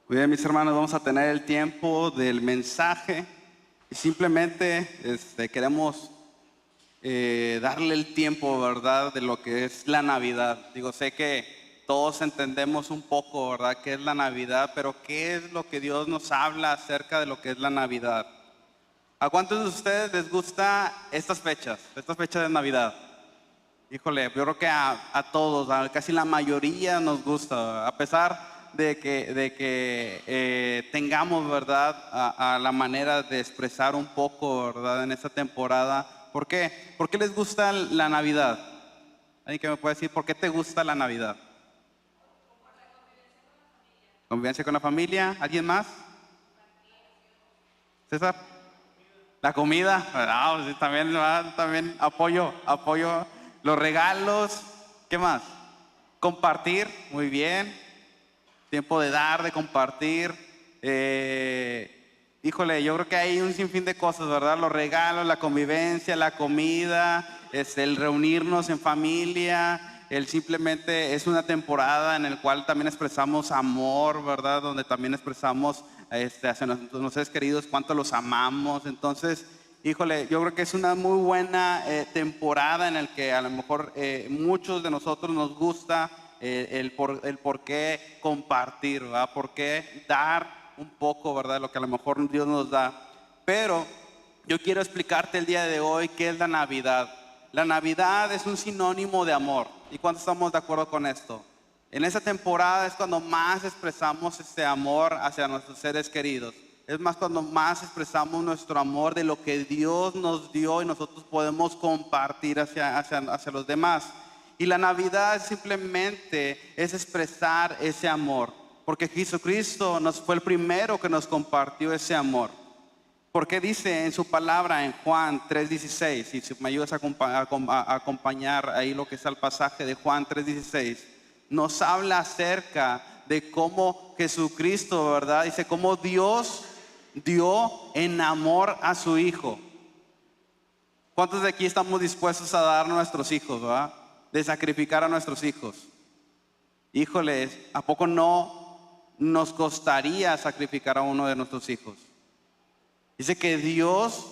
Muy bien, mis hermanos, vamos a tener el tiempo del mensaje y simplemente queremos darle el tiempo, ¿verdad?, de lo que es la Navidad. Digo, sé que todos entendemos un poco, ¿verdad?, qué es la Navidad, pero ¿qué es lo que Dios nos habla acerca de lo que es la Navidad? ¿A cuántos de ustedes les gusta estas fechas de Navidad? Híjole, yo creo que a todos, a casi la mayoría nos gusta, a pesar de que tengamos, ¿verdad?, a la manera de expresar un poco, ¿verdad?, en esta temporada. ¿Por qué? ¿Por qué les gusta la Navidad? ¿Alguien que me puede decir por qué te gusta la Navidad? Convivencia con la familia. ¿Alguien más? César. La comida. Ah, sí, también, ¿verdad? También apoyo los regalos. ¿Qué más? Compartir. Muy bien. Tiempo de dar, de compartir. Híjole, yo creo que hay un sinfín de cosas, ¿verdad? Los regalos, la convivencia, la comida, el reunirnos en familia, el simplemente es una temporada en la cual también expresamos amor, ¿verdad? Donde también expresamos hacia nuestros seres queridos cuánto los amamos. Entonces, híjole, yo creo que es una muy buena temporada en la que a lo mejor muchos de nosotros nos gusta el por qué compartir, ¿verdad? Por qué dar un poco, ¿verdad?, lo que a lo mejor Dios nos da. Pero yo quiero explicarte el día de hoy qué es la Navidad. La Navidad es un sinónimo de amor. ¿Y cuántos estamos de acuerdo con esto? En esa temporada es cuando más expresamos este amor hacia nuestros seres queridos. Es más cuando más expresamos nuestro amor de lo que Dios nos dio y nosotros podemos compartir hacia los demás. Y la Navidad simplemente es expresar ese amor, porque Jesucristo fue el primero que nos compartió ese amor. Porque dice en su palabra en Juan 3:16, y si me ayudas a acompañar ahí lo que es el pasaje de Juan 3:16, nos habla acerca de cómo Jesucristo, ¿verdad?, dice cómo Dios dio en amor a su Hijo. ¿Cuántos de aquí estamos dispuestos a dar a nuestros hijos, ¿verdad?, de sacrificar a nuestros hijos? Híjoles, ¿a poco no nos costaría sacrificar a uno de nuestros hijos? Dice que Dios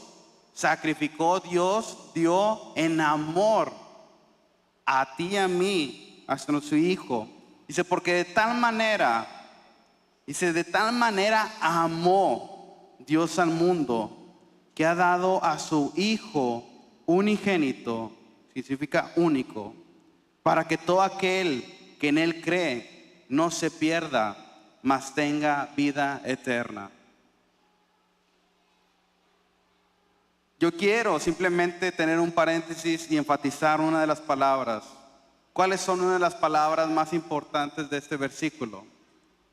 sacrificó, Dios dio en amor a ti y a mí, a nuestro Hijo. Dice, porque de tal manera amó Dios al mundo, que ha dado a su Hijo unigénito, significa único, para que todo aquel que en Él cree no se pierda, mas tenga vida eterna. Yo quiero simplemente tener un paréntesis y enfatizar una de las palabras. ¿Cuáles son una de las palabras más importantes de este versículo?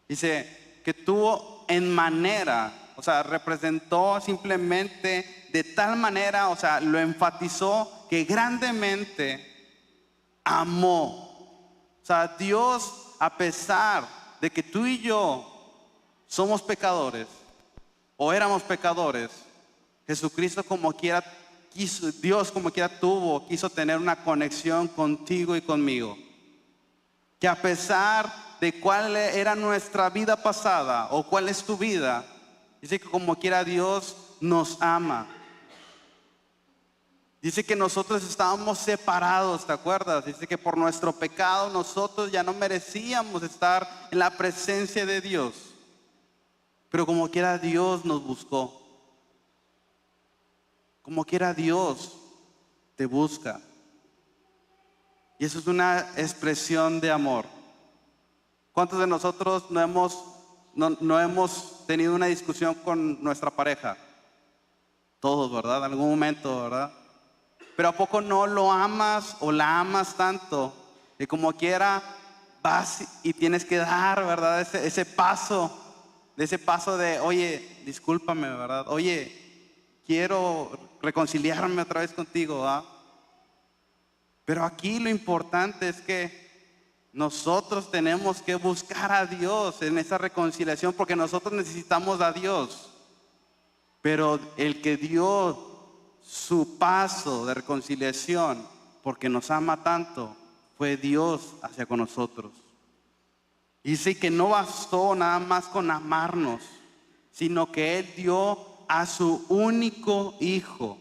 Dice que tuvo en manera, o sea, representó simplemente de tal manera, o sea, lo enfatizó que grandemente amó. O sea, Dios, a pesar de que tú y yo somos pecadores o éramos pecadores, Jesucristo como quiera quiso, Dios como quiera quiso tener una conexión contigo y conmigo. Que a pesar de cuál era nuestra vida pasada o cuál es tu vida, dice que como quiera Dios nos ama. Dice que nosotros estábamos separados, ¿te acuerdas? Dice que por nuestro pecado nosotros ya no merecíamos estar en la presencia de Dios. Pero como quiera Dios nos buscó. Como quiera Dios te busca. Y eso es una expresión de amor. ¿Cuántos de nosotros no hemos tenido una discusión con nuestra pareja? Todos, ¿verdad? En algún momento, ¿verdad? Pero ¿a poco no lo amas o la amas tanto que como quiera vas y tienes que dar, ¿verdad?, ese paso de, oye, discúlpame, ¿verdad? Oye, quiero reconciliarme otra vez contigo, ¿verdad? Pero aquí lo importante es que nosotros tenemos que buscar a Dios en esa reconciliación, porque nosotros necesitamos a Dios. Pero el que dio su paso de reconciliación, porque nos ama tanto, fue Dios hacia con nosotros. Dice que no bastó nada más con amarnos, sino que Él dio a su único Hijo.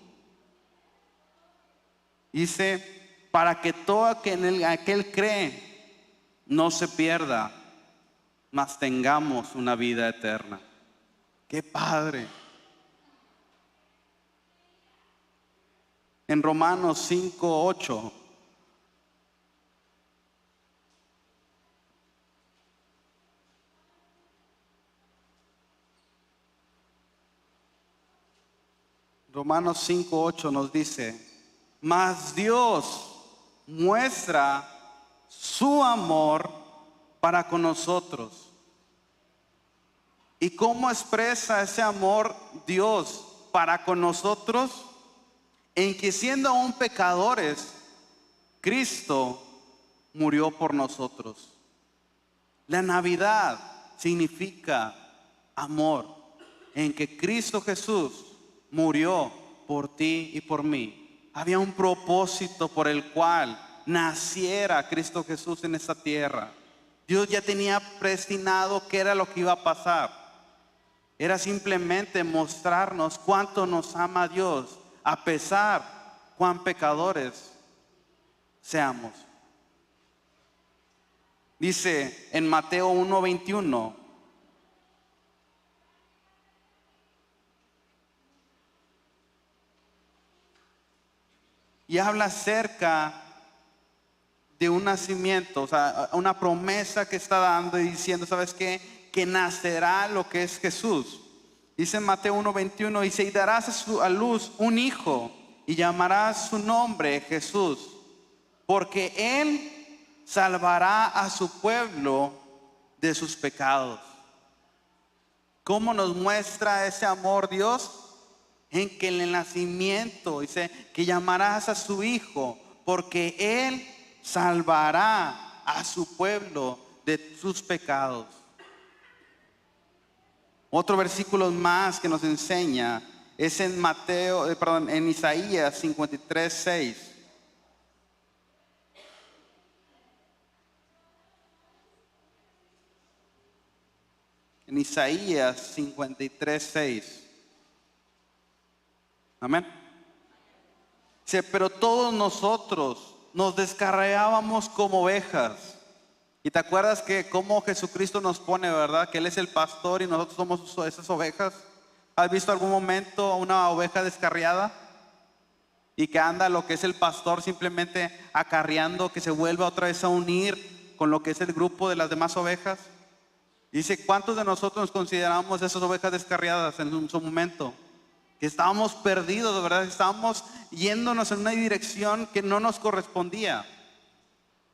Dice, para que todo aquel cree no se pierda, mas tengamos una vida eterna. ¡Qué padre! En Romanos 5:8 Romanos 5:8 nos dice, mas Dios muestra su amor para con nosotros. ¿Y cómo expresa ese amor Dios para con nosotros? En que siendo aún pecadores, Cristo murió por nosotros. La Navidad significa amor, en que Cristo Jesús murió por ti y por mí. Había un propósito por el cual naciera Cristo Jesús en esta tierra. Dios ya tenía predestinado qué era lo que iba a pasar. Era simplemente mostrarnos cuánto nos ama Dios, a pesar cuán pecadores seamos. Dice en Mateo 1:21, y habla acerca de un nacimiento, o sea, una promesa que está dando y diciendo, ¿sabes qué? Que nacerá lo que es Jesús. Dice en Mateo 1:21, dice, y darás a luz un hijo y llamarás su nombre Jesús, porque él salvará a su pueblo de sus pecados. ¿Cómo nos muestra ese amor Dios? En que en el nacimiento dice que llamarás a su hijo, porque él salvará a su pueblo de sus pecados. Otro versículo más que nos enseña es en en Isaías 53:6. En Isaías 53:6. Amén. Dice, pero todos nosotros nos descarriábamos como ovejas. Y te acuerdas que cómo Jesucristo nos pone, ¿verdad? Que Él es el pastor y nosotros somos esas ovejas. ¿Has visto algún momento una oveja descarriada? Y que anda lo que es el pastor simplemente acarreando, que se vuelva otra vez a unir con lo que es el grupo de las demás ovejas. Dice, ¿cuántos de nosotros nos consideramos esas ovejas descarriadas en su momento? Que estábamos perdidos, de verdad, estábamos yéndonos en una dirección que no nos correspondía.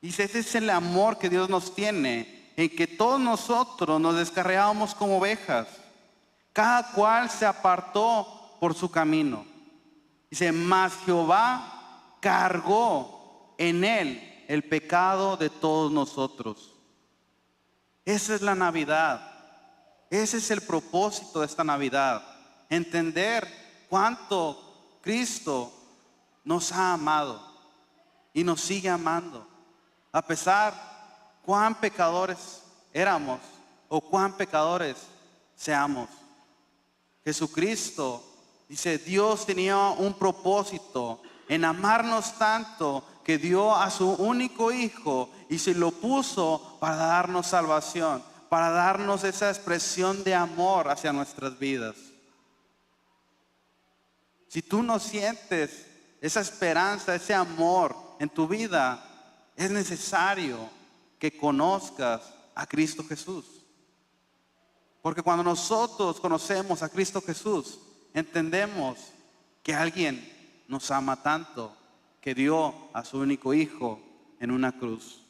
Dice, ese es el amor que Dios nos tiene, en que todos nosotros nos descarriábamos como ovejas. Cada cual se apartó por su camino. Dice, mas Jehová cargó en él el pecado de todos nosotros. Esa es la Navidad. Ese es el propósito de esta Navidad. Entender cuánto Cristo nos ha amado y nos sigue amando. A pesar cuán pecadores éramos o cuán pecadores seamos. Jesucristo, dice, Dios tenía un propósito en amarnos tanto que dio a su único hijo y se lo puso para darnos salvación, para darnos esa expresión de amor hacia nuestras vidas. Si tú no sientes esa esperanza, ese amor en tu vida, es necesario que conozcas a Cristo Jesús. Porque cuando nosotros conocemos a Cristo Jesús, entendemos que alguien nos ama tanto que dio a su único hijo en una cruz.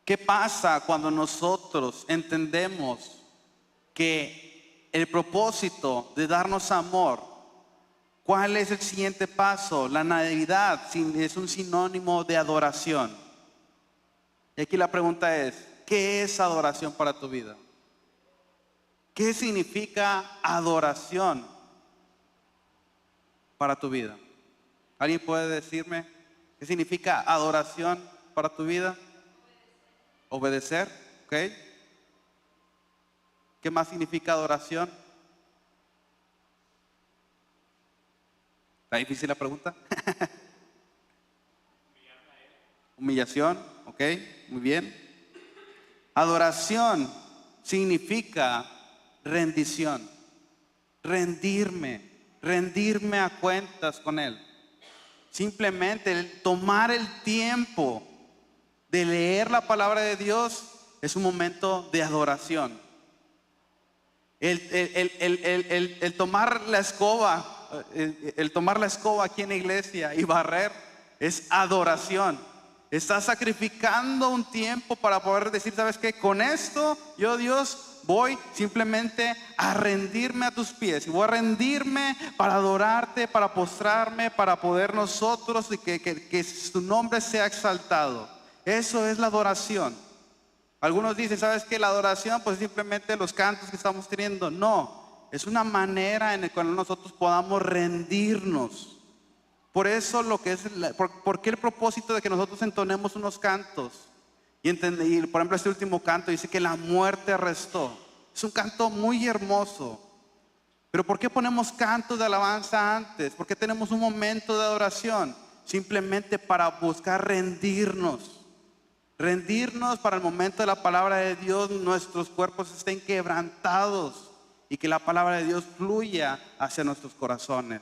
¿Qué pasa cuando nosotros entendemos que el propósito de darnos amor? ¿Cuál es el siguiente paso? La Navidad es un sinónimo de adoración. Y aquí la pregunta es, ¿qué es adoración para tu vida? ¿Qué significa adoración para tu vida? ¿Alguien puede decirme qué significa adoración para tu vida? obedecer, ¿ok? ¿Qué más significa adoración? ¿Está difícil la pregunta? Humillación, ¿ok? Muy bien. Adoración significa rendición, rendirme a cuentas con Él. Simplemente el tomar el tiempo de leer la palabra de Dios es un momento de adoración. El tomar la escoba, el tomar la escoba aquí en la iglesia y barrer es adoración. Estás sacrificando un tiempo para poder decir, ¿sabes qué? Con esto yo, Dios, voy simplemente a rendirme a tus pies. Y voy a rendirme para adorarte, para postrarme, para poder nosotros y que tu nombre sea exaltado. Eso es la adoración. Algunos dicen, ¿sabes qué? La adoración pues simplemente los cantos que estamos teniendo. No, es una manera en la cual nosotros podamos rendirnos. Por eso ¿por qué el propósito de que nosotros entonemos unos cantos? Y por ejemplo este último canto dice que la muerte arrestó. Es un canto muy hermoso. Pero ¿por qué ponemos cantos de alabanza antes? ¿Por qué tenemos un momento de adoración? Simplemente para buscar rendirnos. Rendirnos para el momento de la palabra de Dios, nuestros cuerpos estén quebrantados y que la palabra de Dios fluya hacia nuestros corazones.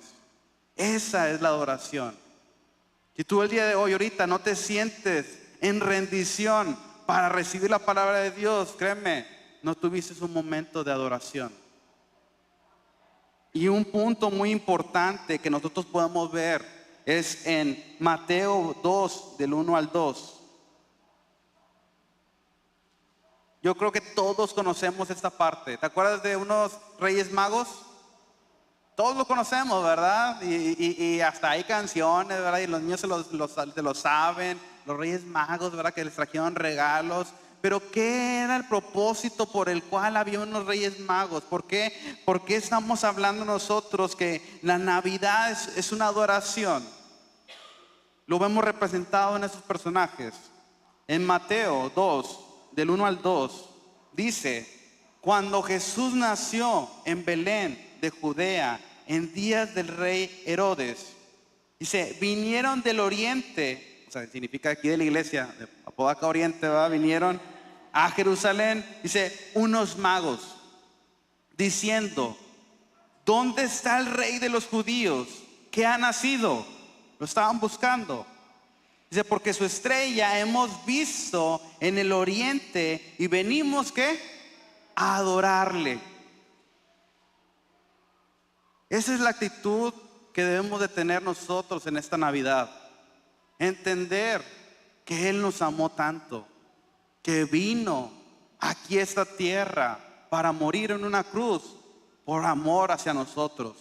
Esa es la adoración. Si tú el día de hoy, ahorita, no te sientes en rendición para recibir la palabra de Dios, créeme, no tuviste un momento de adoración. Y un punto muy importante que nosotros podemos ver es en Mateo 2, del 1 al 2. Yo creo que todos conocemos esta parte. ¿Te acuerdas de unos Reyes Magos? Todos lo conocemos, ¿verdad? Y hasta hay canciones, ¿verdad? Y los niños se lo saben. Los Reyes Magos, ¿verdad? Que les trajeron regalos. Pero ¿qué era el propósito por el cual había unos Reyes Magos? ¿Por qué estamos hablando nosotros que la Navidad es una adoración? Lo vemos representado en esos personajes. En Mateo 2, del 1 al 2, dice: cuando Jesús nació en Belén de Judea, en días del rey Herodes, dice, vinieron del oriente, o sea, significa aquí de la iglesia, de Apodaca Oriente, ¿verdad? Vinieron a Jerusalén, dice, unos magos, diciendo, ¿dónde está el rey de los judíos que ha nacido? Lo estaban buscando. Dice, porque su estrella hemos visto en el oriente y venimos, ¿qué? A adorarle. Esa es la actitud que debemos de tener nosotros en esta Navidad. Entender que Él nos amó tanto, que vino aquí a esta tierra para morir en una cruz por amor hacia nosotros.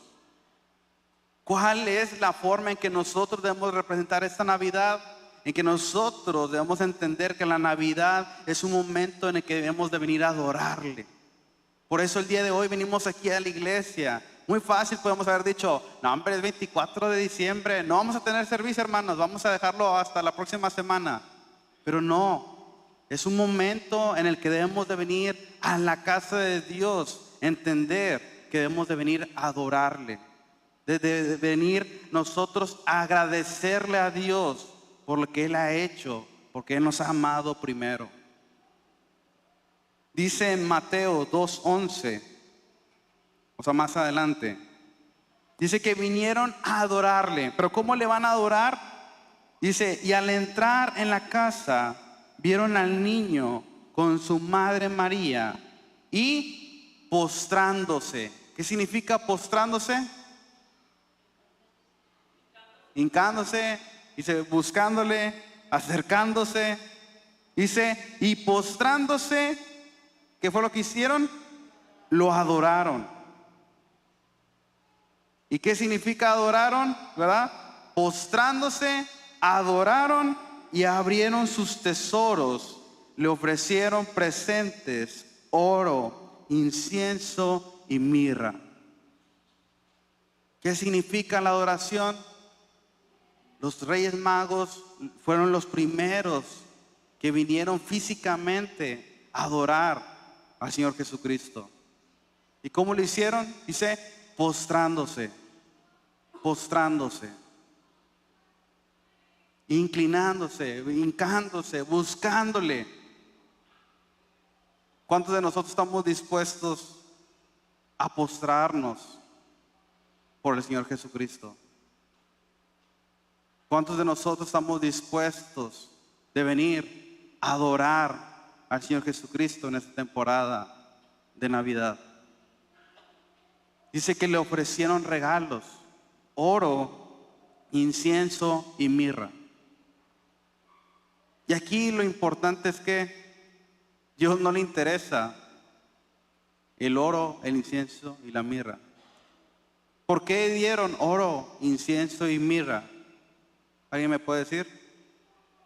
¿Cuál es la forma en que nosotros debemos representar esta Navidad? En que nosotros debemos entender que la Navidad es un momento en el que debemos de venir a adorarle. Por eso el día de hoy venimos aquí a la iglesia. Muy fácil podemos haber dicho, no hombre, es 24 de diciembre, no vamos a tener servicio, hermanos, vamos a dejarlo hasta la próxima semana. Pero no, es un momento en el que debemos de venir a la casa de Dios, entender que debemos de venir a adorarle, de venir nosotros a agradecerle a Dios por lo que Él ha hecho, porque Él nos ha amado primero. Dice en Mateo 2:11, o sea, más adelante, dice que vinieron a adorarle. Pero ¿cómo le van a adorar? Dice, y al entrar en la casa, vieron al niño con su madre María y postrándose. ¿Qué significa postrándose? Hincándose, dice, buscándole, acercándose. Dice, y postrándose, ¿qué fue lo que hicieron? Lo adoraron. ¿Y qué significa adoraron? ¿Verdad? Postrándose, adoraron y abrieron sus tesoros. Le ofrecieron presentes, oro, incienso y mirra. ¿Qué significa la adoración? Los Reyes Magos fueron los primeros que vinieron físicamente a adorar al Señor Jesucristo. ¿Y cómo lo hicieron? Dice, postrándose, inclinándose, hincándose, buscándole. ¿Cuántos de nosotros estamos dispuestos a postrarnos por el Señor Jesucristo? ¿Cuántos de nosotros estamos dispuestos de venir a adorar al Señor Jesucristo en esta temporada de Navidad? Dice que le ofrecieron regalos, oro, incienso y mirra. Y aquí lo importante es que a Dios no le interesa el oro, el incienso y la mirra. ¿Por qué dieron oro, incienso y mirra? ¿Alguien me puede decir?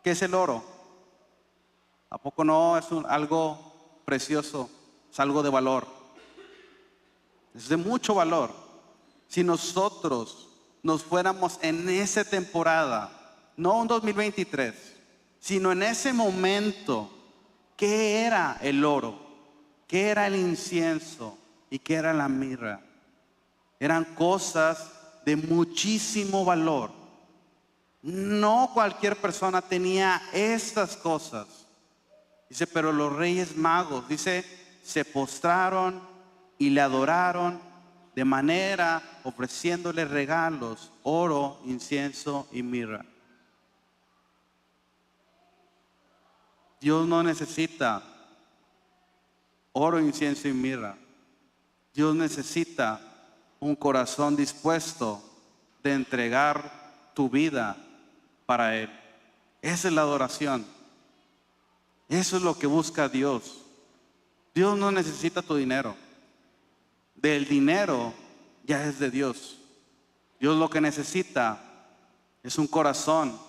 ¿Qué es el oro? ¿A poco no es algo precioso? Es algo de valor. Es de mucho valor. Si nosotros nos fuéramos en esa temporada, no en 2023, sino en ese momento, ¿qué era el oro? ¿Qué era el incienso? ¿Y qué era la mirra? Eran cosas de muchísimo valor. No cualquier persona tenía estas cosas. Dice, pero los reyes magos, dice, se postraron y le adoraron de manera ofreciéndole regalos, oro, incienso y mirra. Dios no necesita oro, incienso y mirra. Dios necesita un corazón dispuesto de entregar tu vida para Él. Esa es la adoración. Eso es lo que busca Dios. Dios no necesita tu dinero. Del dinero ya es de Dios. Dios lo que necesita es un corazón,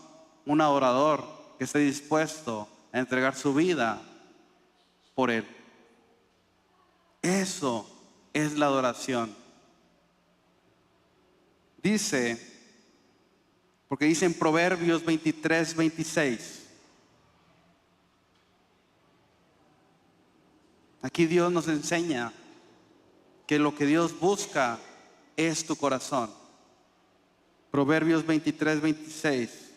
un adorador que esté dispuesto a entregar su vida por Él. Eso es la adoración. Dice, porque dice en Proverbios 23, 26. Aquí Dios nos enseña que lo que Dios busca es tu corazón. Proverbios 23, 26.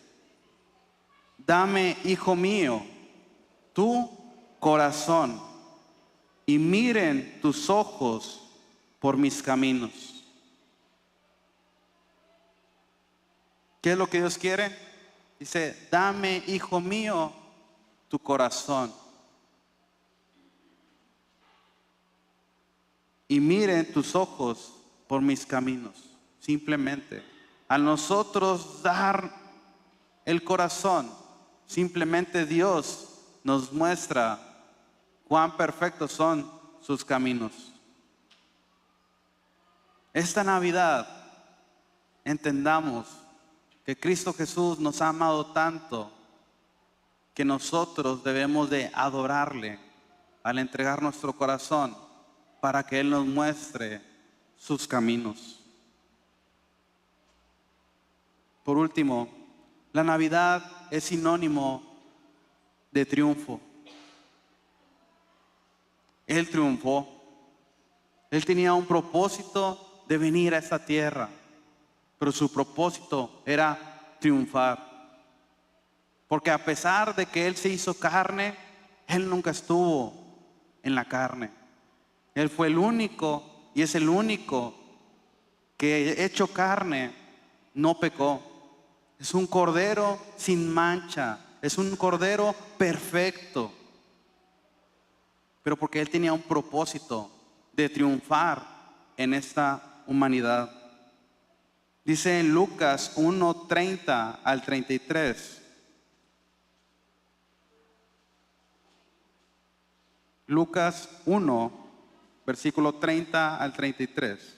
Dame, hijo mío, tu corazón y miren tus ojos por mis caminos. ¿Qué es lo que Dios quiere? Dice, dame, hijo mío, tu corazón. Y miren tus ojos por mis caminos. Simplemente, a nosotros dar el corazón, simplemente Dios nos muestra cuán perfectos son sus caminos. Esta Navidad entendamos que Cristo Jesús nos ha amado tanto que nosotros debemos de adorarle al entregar nuestro corazón para que Él nos muestre sus caminos. Por último, la Navidad es sinónimo de triunfo. Él triunfó. Él tenía un propósito de venir a esta tierra, pero su propósito era triunfar. Porque a pesar de que Él se hizo carne, Él nunca estuvo en la carne. Él fue el único y es el único que hecho carne no pecó. Es un cordero sin mancha, es un cordero perfecto. Pero porque Él tenía un propósito de triunfar en esta humanidad. Dice en Lucas 1:30 al 33. Lucas 1, versículo 30 al 33.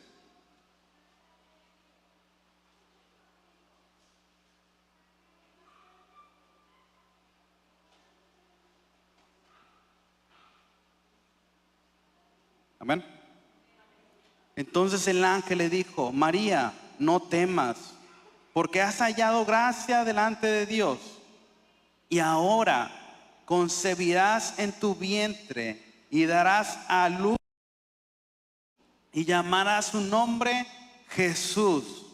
Amén. Entonces el ángel le dijo, María, no temas, porque has hallado gracia delante de Dios. Y ahora concebirás en tu vientre y darás a luz y llamarás su nombre Jesús.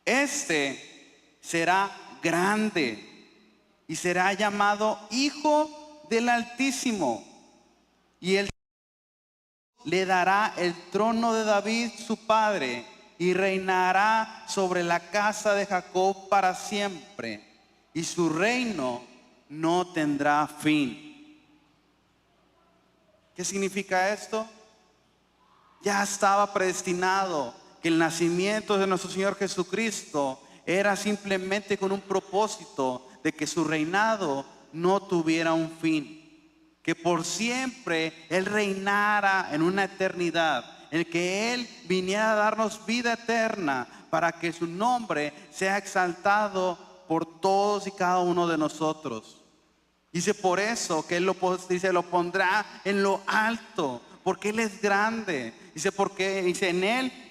Este será grande y será llamado Hijo del Altísimo, y él le dará el trono de David su padre, y reinará sobre la casa de Jacob para siempre, y su reino no tendrá fin. ¿Qué significa esto? Ya estaba predestinado que el nacimiento de nuestro Señor Jesucristo era simplemente con un propósito de que su reinado no tuviera un fin, que por siempre Él reinara en una eternidad, en que Él viniera a darnos vida eterna para que su nombre sea exaltado por todos y cada uno de nosotros. Dice por eso que Él lo pondrá en lo alto, porque Él es grande. Dice porque en Él,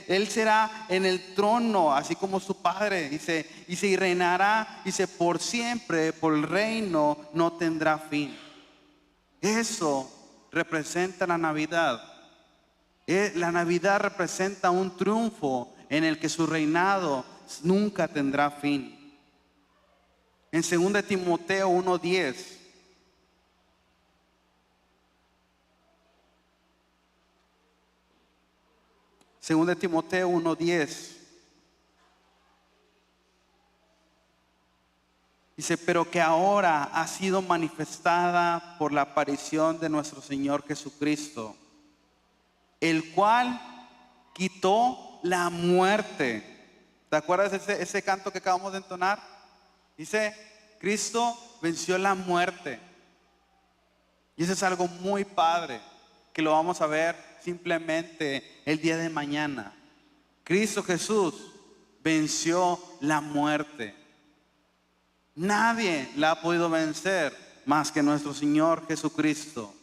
Él será en el trono, así como su Padre. Dice, y reinará, por siempre, por el reino no tendrá fin. Eso representa la Navidad. La Navidad representa un triunfo en el que su reinado nunca tendrá fin. En 2 Timoteo 1:10. Segunda de Timoteo 1:10 dice, pero que ahora ha sido manifestada por la aparición de nuestro Señor Jesucristo, el cual quitó la muerte. ¿Te acuerdas de ese canto que acabamos de entonar? Dice, Cristo venció la muerte. Y eso es algo muy padre, que lo vamos a ver simplemente el día de mañana. Cristo Jesús venció la muerte. Nadie la ha podido vencer más que nuestro Señor Jesucristo.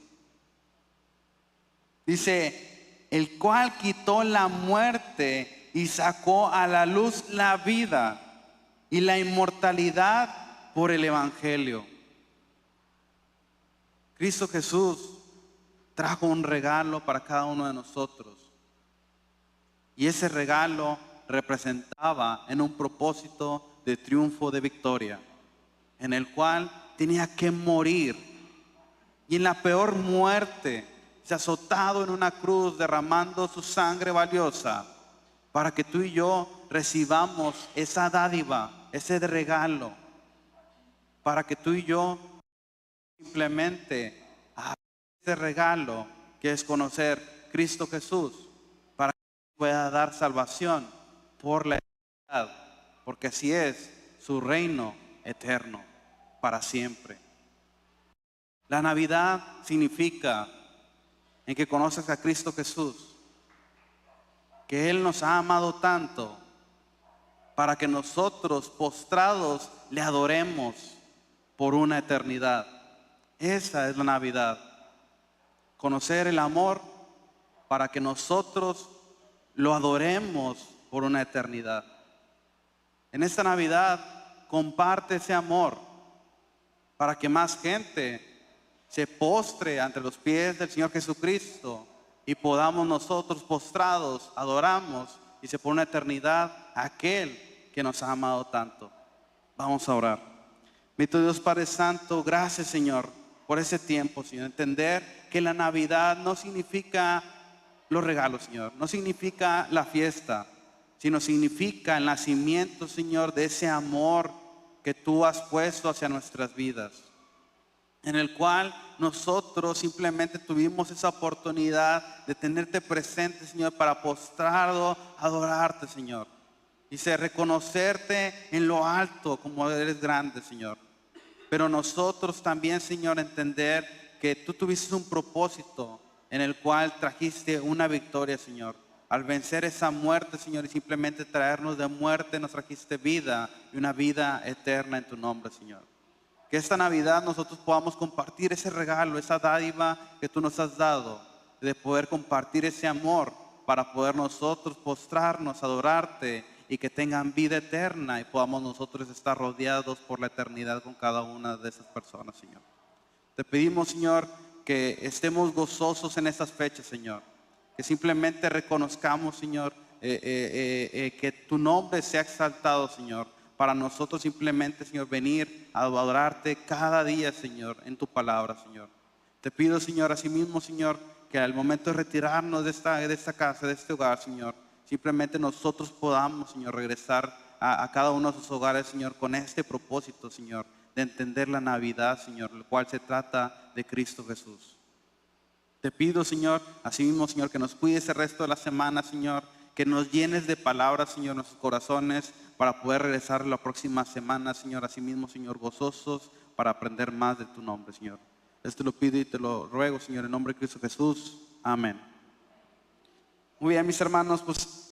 Dice, el cual quitó la muerte y sacó a la luz la vida y la inmortalidad por el Evangelio. Cristo Jesús trajo un regalo para cada uno de nosotros. Y ese regalo representaba en un propósito de triunfo, de victoria, en el cual tenía que morir. Y en la peor muerte, se ha azotado en una cruz, derramando su sangre valiosa, para que tú y yo recibamos esa dádiva, ese regalo, para que tú y yo simplemente ese regalo que es conocer Cristo Jesús, para que pueda dar salvación por la eternidad, porque así es su reino eterno para siempre. La Navidad significa en que conoces a Cristo Jesús, que Él nos ha amado tanto para que nosotros postrados le adoremos por una eternidad. Esa es la Navidad. Conocer el amor para que nosotros lo adoremos por una eternidad. En esta Navidad comparte ese amor para que más gente se postre ante los pies del Señor Jesucristo y podamos nosotros postrados adoramos y se por una eternidad a aquel que nos ha amado tanto. Vamos a orar. Bendito Dios Padre Santo, gracias Señor por ese tiempo, Señor. Entender que la Navidad no significa los regalos, Señor. No significa la fiesta, sino significa el nacimiento, Señor, de ese amor que tú has puesto hacia nuestras vidas, en el cual nosotros simplemente tuvimos esa oportunidad de tenerte presente, Señor, para postrado adorarte, Señor. Y reconocerte en lo alto como eres grande, Señor. Pero nosotros también, Señor, entender que tú tuviste un propósito en el cual trajiste una victoria, Señor. Al vencer esa muerte, Señor, y simplemente traernos de muerte, nos trajiste vida y una vida eterna en tu nombre, Señor. Que esta Navidad nosotros podamos compartir ese regalo, esa dádiva que tú nos has dado, de poder compartir ese amor para poder nosotros postrarnos, adorarte y que tengan vida eterna y podamos nosotros estar rodeados por la eternidad con cada una de esas personas, Señor. Te pedimos, Señor, que estemos gozosos en estas fechas, Señor. Que simplemente reconozcamos, Señor, que tu nombre sea exaltado, Señor. Para nosotros simplemente, Señor, venir a adorarte cada día, Señor, en tu palabra, Señor. Te pido, Señor, asimismo, Señor, que al momento de retirarnos de esta casa, de este hogar, Señor, simplemente nosotros podamos, Señor, regresar a cada uno de sus hogares, Señor, con este propósito, Señor, de entender la Navidad, Señor, el cual se trata de Cristo Jesús. Te pido, Señor, asimismo, Señor, que nos cuides el resto de la semana, Señor, que nos llenes de palabras, Señor, en nuestros corazones para poder regresar la próxima semana, Señor, asimismo, Señor, gozosos para aprender más de tu nombre, Señor. Esto lo pido y te lo ruego, Señor, en nombre de Cristo Jesús. Amén. Muy bien, mis hermanos, pues